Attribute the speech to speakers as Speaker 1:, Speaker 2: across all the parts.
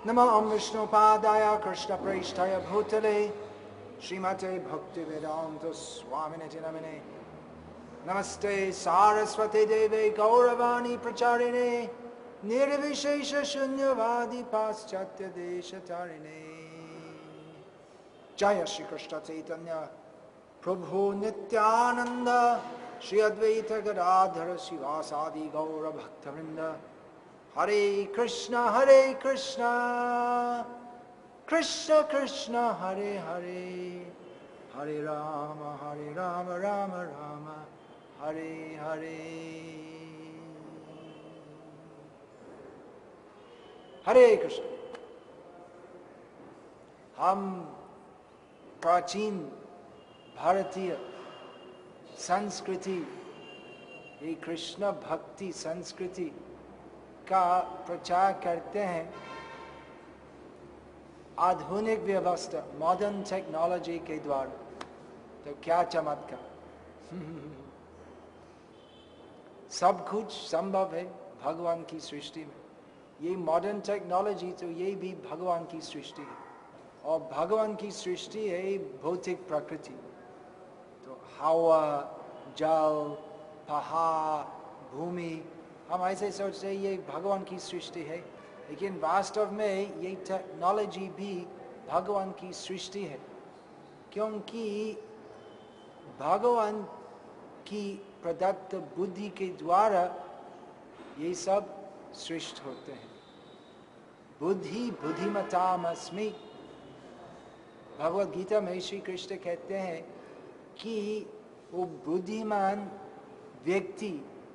Speaker 1: नमो ओम विष्णुपादाय कृष्णप्रेष्ठाय भूतले श्रीमते भक्तिवेदांत स्वामिने नमने। नमस्ते सारस्वती देवे गौरवाणी प्रचारिणे निर्विशेष शून्यवादी पाश्चात्य देशतारिणे। जय श्री कृष्ण चैतन्य प्रभु नित्यानंद श्री अद्वैत गदाधर शिवासादि गौर भक्तवृंद। हरे कृष्ण कृष्ण कृष्ण हरे हरे, हरे राम राम राम हरे हरे। हरे कृष्ण। हम प्राचीन भारतीय संस्कृति, ये कृष्ण भक्ति संस्कृति का प्रचार करते हैं आधुनिक व्यवस्था मॉडर्न टेक्नोलॉजी के द्वारा। तो क्या चमत्कार सब कुछ संभव है भगवान की सृष्टि में। ये मॉडर्न टेक्नोलॉजी तो ये भी भगवान की सृष्टि है, और भगवान की सृष्टि है भौतिक प्रकृति। तो हवा, जल, पहाड़, भूमि, हम ऐसे सोचते हैं ये भगवान की सृष्टि है, लेकिन वास्तव में ये टेक्नोलॉजी भी भगवान की सृष्टि है, क्योंकि भगवान की प्रदत्त बुद्धि के द्वारा ये सब सृष्ट होते हैं। बुद्धि बुद्धिमतामस्मि, भगवद गीता में श्री कृष्ण कहते हैं कि वो बुद्धिमान व्यक्ति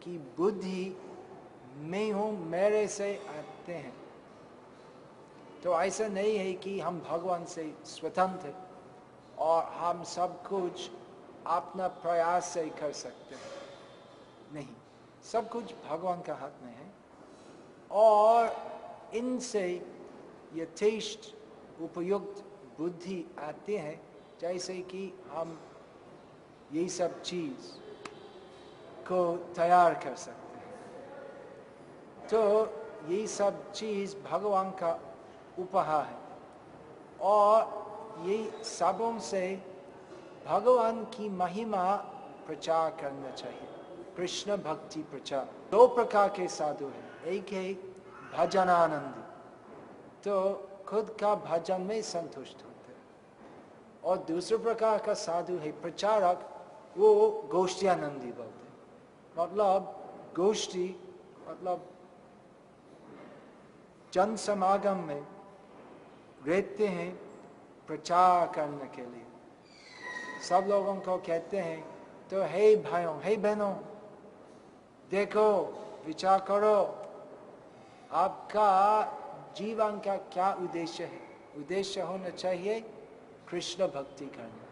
Speaker 1: की बुद्धि मैं हूँ, मेरे से आते हैं। तो ऐसा नहीं है कि हम भगवान से स्वतंत्र हैं और हम सब कुछ अपना प्रयास से कर सकते हैं, नहीं, सब कुछ भगवान का हाथ में है। और इनसे यथेष्ट उपयुक्त बुद्धि आती है, जैसे कि हम ये सब चीज को तैयार कर सकते हैं। तो ये सब चीज भगवान का उपहार है, और ये सबों से भगवान की महिमा प्रचार करना चाहिए। कृष्ण भक्ति प्रचार। दो प्रकार के साधु हैं, एक है भजनानंदी, तो खुद का भजन में संतुष्ट होते हैं, और दूसरे प्रकार का साधु है प्रचारक, वो गोष्ठियानंदी बोलते हैं। मतलब गोष्ठी मतलब जन समागम में रहते हैं प्रचार करने के लिए। सब लोगों को कहते हैं, तो हे भाइयों, हे बहनों, देखो, विचार करो, आपका जीवन का क्या उद्देश्य है। उद्देश्य होना चाहिए कृष्ण भक्ति करना।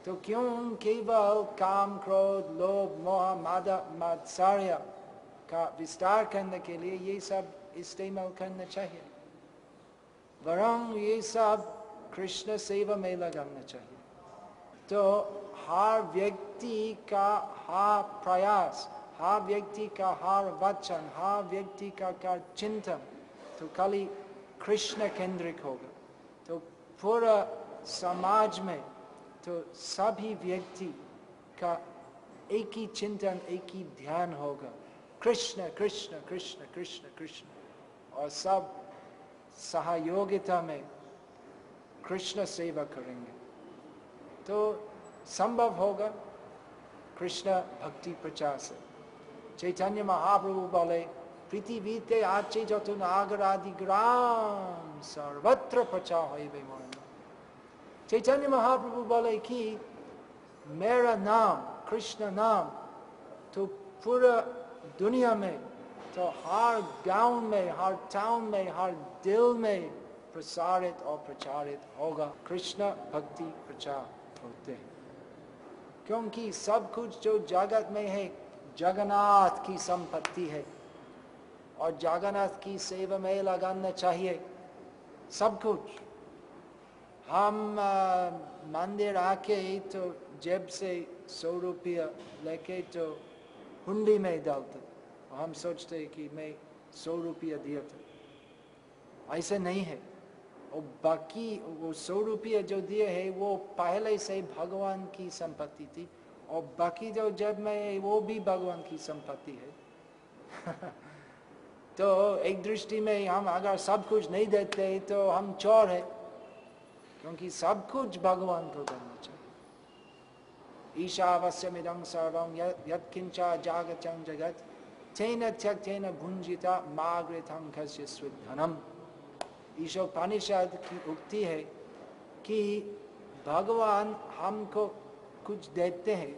Speaker 1: तो क्यों केवल काम, क्रोध, लोभ, मोह, मात्सर्य का विस्तार करने के लिए ये सब इस्तेमाल करना चाहिए, वरन ये सब कृष्ण सेवा में लगाना चाहिए। तो हर व्यक्ति का हर प्रयास, हर व्यक्ति का हर वचन, हर व्यक्ति का चिंतन तो खाली कृष्ण केंद्रित होगा, तो पूरा समाज में तो सभी व्यक्ति का एक ही चिंतन, एक ही ध्यान होगा, कृष्ण कृष्ण कृष्ण कृष्ण कृष्ण, और सब सहयोगिता में कृष्ण सेवा करेंगे तो संभव होगा कृष्ण भक्ति प्रचार से। चैतन्य महाप्रभु बोले पृथ्वीते आचे जत नागर आदि ग्राम सर्वत्र प्रचार होइबे मोर नाम। चैतन्य महाप्रभु बोले कि मेरा नाम, कृष्ण नाम तो पूरा दुनिया में, तो हर गांव में, हर टाउन में, हर दिल में प्रसारित और प्रचारित होगा। कृष्ण भक्ति प्रचार होते हैं क्योंकि सब कुछ जो जगत में है जगन्नाथ की संपत्ति है और जगन्नाथ की सेवा में लगाना चाहिए सब कुछ। हम मंदिर आके तो जेब से 100 रुपया लेके तो हुंडी में डालते, हम सोचते कि मैं 100 रुपया दिया था, ऐसे नहीं है। और बाकी वो 100 रुपया जो दिए है वो पहले से भगवान की संपत्ति थी और बाकी जो जब में वो भी भगवान की संपत्ति है। तो एक दृष्टि में हम अगर सब कुछ नहीं देते तो हम चोर है, क्योंकि सब कुछ भगवान को करना चाहिए। ईशावास्यमिदं सर्वं यत्किंचा जागतं जगत् तेन त्यक्तेन भुंजिता मागृतं कस्य स्विद्धनम्। ईशोपनिषद की उक्ति है कि भगवान हमको कुछ देते हैं,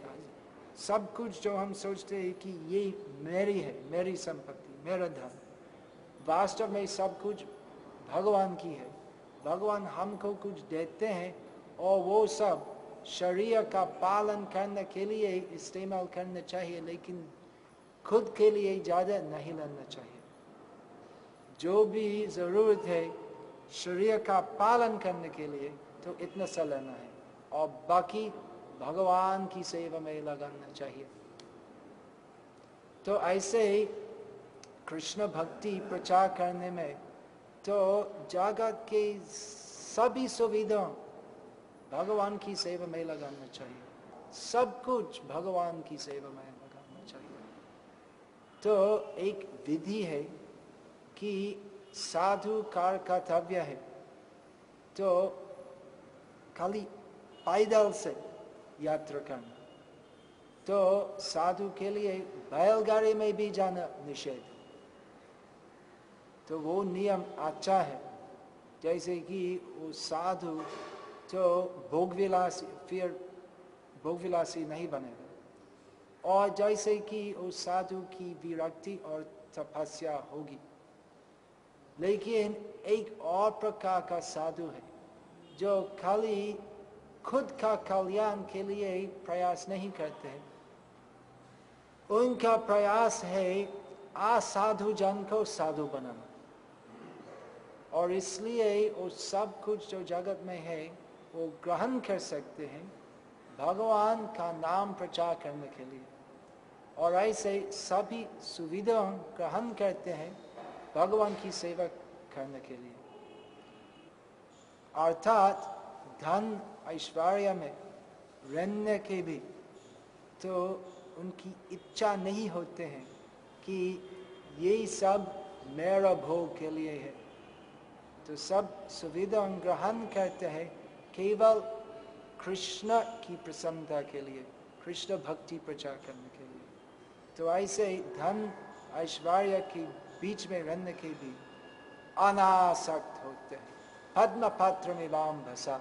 Speaker 1: सब कुछ जो हम सोचते हैं कि ये मेरी है, मेरी संपत्ति, मेरा धन, वास्तव में सब कुछ भगवान की है। भगवान हमको कुछ देते हैं और वो सब शरीर का पालन करने के लिए इस्तेमाल करना चाहिए, लेकिन खुद के लिए ज़्यादा नहीं लेना चाहिए। जो भी ज़रूरत है शरीर का पालन करने के लिए तो इतना सा लेना है और बाकी भगवान की सेवा में लगाना चाहिए। तो ऐसे ही कृष्ण भक्ति प्रचार करने में तो जगत के सभी सुविधा भगवान की सेवा में लगाना चाहिए, सब कुछ भगवान की सेवा में लगाना चाहिए। तो एक विधि है कि साधु का कर्तव्य है तो खाली पैदल से यात्रा करना, तो साधु के लिए बैलगाड़ी में भी जाना निषेध है। तो वो नियम अच्छा है, जैसे कि वो साधु तो भोगविलासी, फिर भोगविलासी नहीं बनेगा, और जैसे कि वो साधु की विरक्ति और तपस्या होगी। लेकिन एक और प्रकार का साधु है जो खाली खुद का कल्याण के लिए प्रयास नहीं करते, उनका प्रयास है असाधु जन को साधु बनाना, और इसलिए वो सब कुछ जो जगत में है वो ग्रहण कर सकते हैं भगवान का नाम प्रचार करने के लिए, और ऐसे सभी सुविधा ग्रहण करते हैं भगवान की सेवा करने के लिए। अर्थात धन ऐश्वर्य में रहने के भी तो उनकी इच्छा नहीं होते हैं कि ये सब मेरा भोग के लिए है, तो सब सुविधा ग्रहण करते हैं केवल कृष्ण की प्रसन्नता के लिए, कृष्ण भक्ति प्रचार करने के लिए। तो ऐसे धन ऐश्वर्य के बीच में रहने के भी अनासक्त होते हैं। पद्म पत्र में वाम भसा,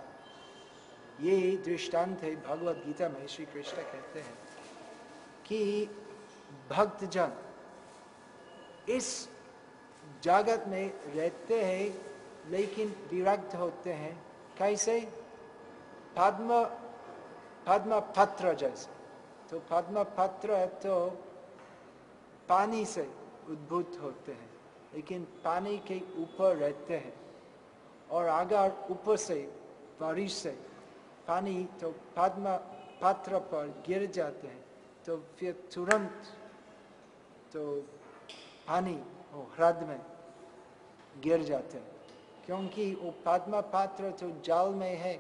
Speaker 1: ये दृष्टांत है भगवद गीता में। श्री कृष्ण कहते हैं कि भक्तजन इस जगत में रहते हैं लेकिन विरक्त होते हैं। कैसे? पद्म पत्र जैसे। तो पद्म पत्र तो पानी से उद्भूत होते हैं, लेकिन पानी के ऊपर रहते हैं, और अगर ऊपर से बारिश से पानी तो पद्म पत्थर पर गिर जाते हैं तो फिर तुरंत तो पानी वो हृदय में गिर जाते हैं, क्योंकि वो पद्म पत्र तो जल में है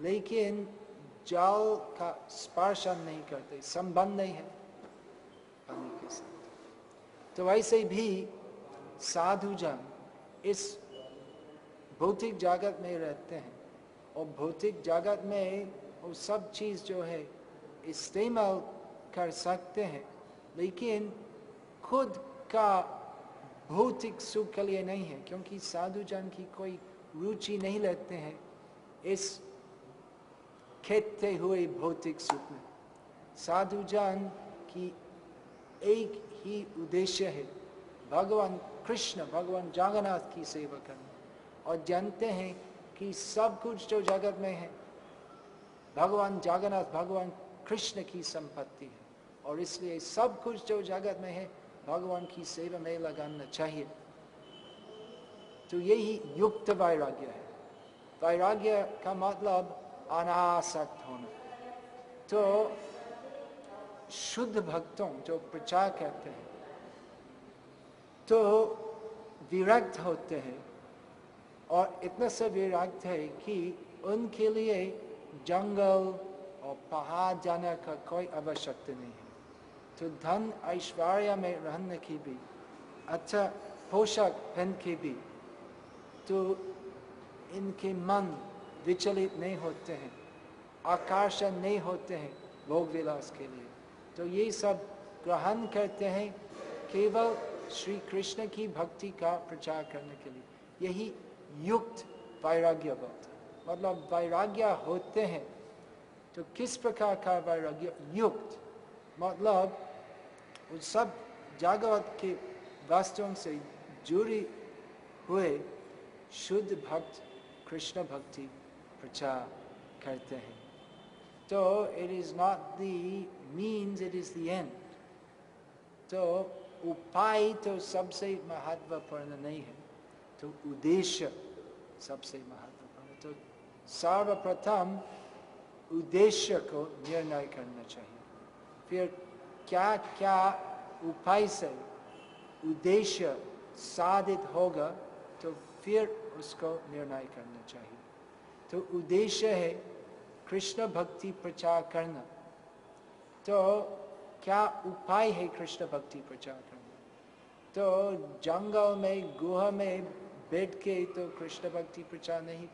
Speaker 1: लेकिन जल का स्पर्शन नहीं करते, संबंध नहीं है पानी के साथ। तो ऐसे भी साधु जन इस भौतिक जगत में रहते हैं और भौतिक जगत में वो सब चीज जो है इस्तेमाल कर सकते हैं, लेकिन खुद का भौतिक सुख के लिए नहीं है, क्योंकि साधु जन की कोई रुचि नहीं लेते हैं इस खेते हुए भौतिक सुख में। साधु जन की एक ही उद्देश्य है भगवान कृष्ण, भगवान जगन्नाथ की सेवा करना, और जानते हैं कि सब कुछ जो जगत में है भगवान जगन्नाथ, भगवान कृष्ण की संपत्ति है, और इसलिए सब कुछ जो जगत में है भगवान की सेवा में लगाना चाहिए। तो यही युक्त वैराग्य है। वैराग्य का मतलब अनासक्त होना। तो शुद्ध भक्तों जो प्रचार करते हैं तो विरक्त होते हैं, और इतना से विरक्त है कि उनके लिए जंगल और पहाड़ जाने का कोई आवश्यकता नहीं है। तो धन ऐश्वर्य में रहने की भी, अच्छा पोशाक पहन के भी, तो इनके मन विचलित नहीं होते हैं, आकर्षण नहीं होते हैं भोग विलास के लिए। तो ये सब ग्रहण करते हैं केवल श्री कृष्ण की भक्ति का प्रचार करने के लिए। यही युक्त वैराग्य बोलते हैं। मतलब वैराग्य होते हैं तो किस प्रकार का वैराग्य? युक्त मतलब उस सब जगत के वस्तुओं से जुड़ी हुए शुद्ध भक्त कृष्ण भक्ति प्रचार करते हैं। तो it is not the means, it is the end. तो उपाय तो सबसे महत्वपूर्ण नहीं है, तो उद्देश्य सबसे महत्वपूर्ण। तो सर्वप्रथम उद्देश्य को निर्णय करना चाहिए, फिर क्या क्या उपाय से उद्देश्य साधित होगा तो फिर उसको निर्णय करना चाहिए। तो उद्देश्य है कृष्ण भक्ति प्रचार करना, तो क्या उपाय है कृष्ण भक्ति प्रचार करना? तो जंगल में गुहा में बैठ के तो कृष्ण भक्ति प्रचार नहीं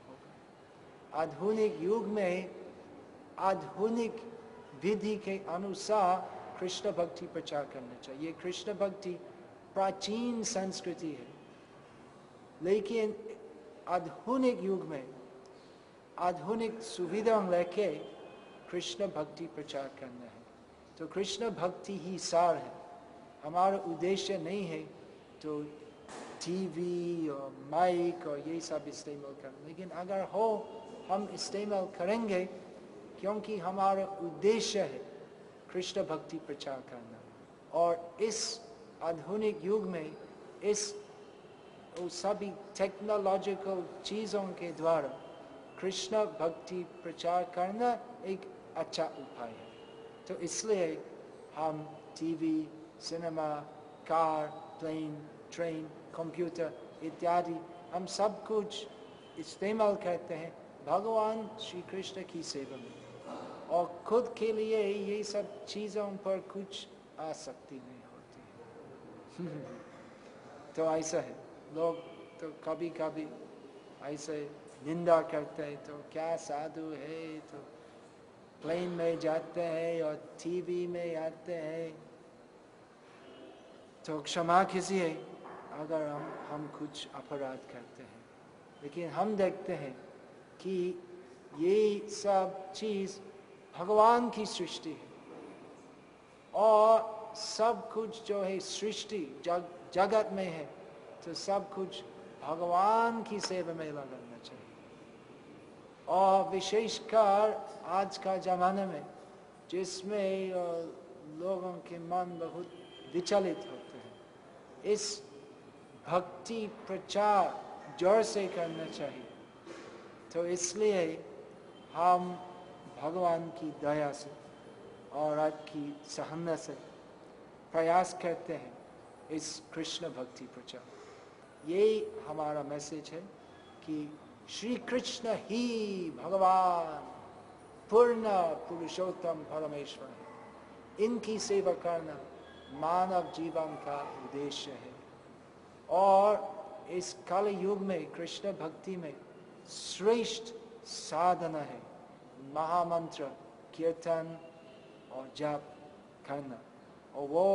Speaker 1: होगा। आधुनिक युग में आधुनिक विधि के अनुसार कृष्ण भक्ति प्रचार करना चाहिए। कृष्ण भक्ति प्राचीन संस्कृति है, लेकिन आधुनिक युग में आधुनिक सुविधा लेके कृष्ण भक्ति प्रचार करना है। तो कृष्ण भक्ति ही सार है। हमारा उद्देश्य नहीं है तो टीवी और माइक और ये सब इस्तेमाल करना, लेकिन अगर हो हम इस्तेमाल करेंगे, क्योंकि हमारा उद्देश्य है कृष्ण भक्ति प्रचार करना। और इस आधुनिक युग में इस सभी टेक्नोलॉजिकल चीज़ों के द्वारा कृष्ण भक्ति प्रचार करना एक अच्छा उपाय है। तो इसलिए हम TV, cinema, car, plane, train, computer इत्यादि हम सब कुछ इस्तेमाल करते हैं भगवान श्री कृष्ण की सेवा में, और खुद के लिए ये सब चीज़ों पर कुछ आसक्ति नहीं होती। तो ऐसा है, लोग तो कभी कभी ऐसे निंदा करते हैं, तो क्या साधु है तो प्लेन में जाते हैं और टीवी में आते हैं। तो क्षमा कीजिए अगर हम कुछ अपराध करते हैं, लेकिन हम देखते हैं कि ये सब चीज़ भगवान की सृष्टि है, और सब कुछ जो है सृष्टि जगत में है, तो सब कुछ भगवान की सेवा में लगाना चाहिए। और विशेषकर आज का जमाना में जिसमें लोगों के मन बहुत विचलित होते हैं, इस भक्ति प्रचार जोर से करना चाहिए। तो इसलिए हम भगवान की दया से और आपकी सहना से प्रयास करते हैं इस कृष्ण भक्ति प्रचार। यही हमारा मैसेज है कि श्री कृष्ण ही भगवान पूर्ण पुरुषोत्तम परमेश्वर है। इनकी सेवा करना मानव जीवन का उद्देश्य है और इस कल युग में कृष्ण भक्ति में श्रेष्ठ साधना है महामंत्र कीर्तन और जाप करना। और वो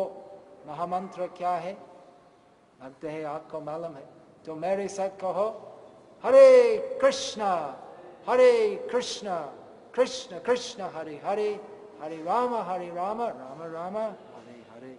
Speaker 1: महामंत्र क्या है लगता है आपको मालूम है, तो मेरे साथ कहो हरे कृष्णा कृष्ण कृष्ण हरे हरे, हरे राम राम राम हरे हरे।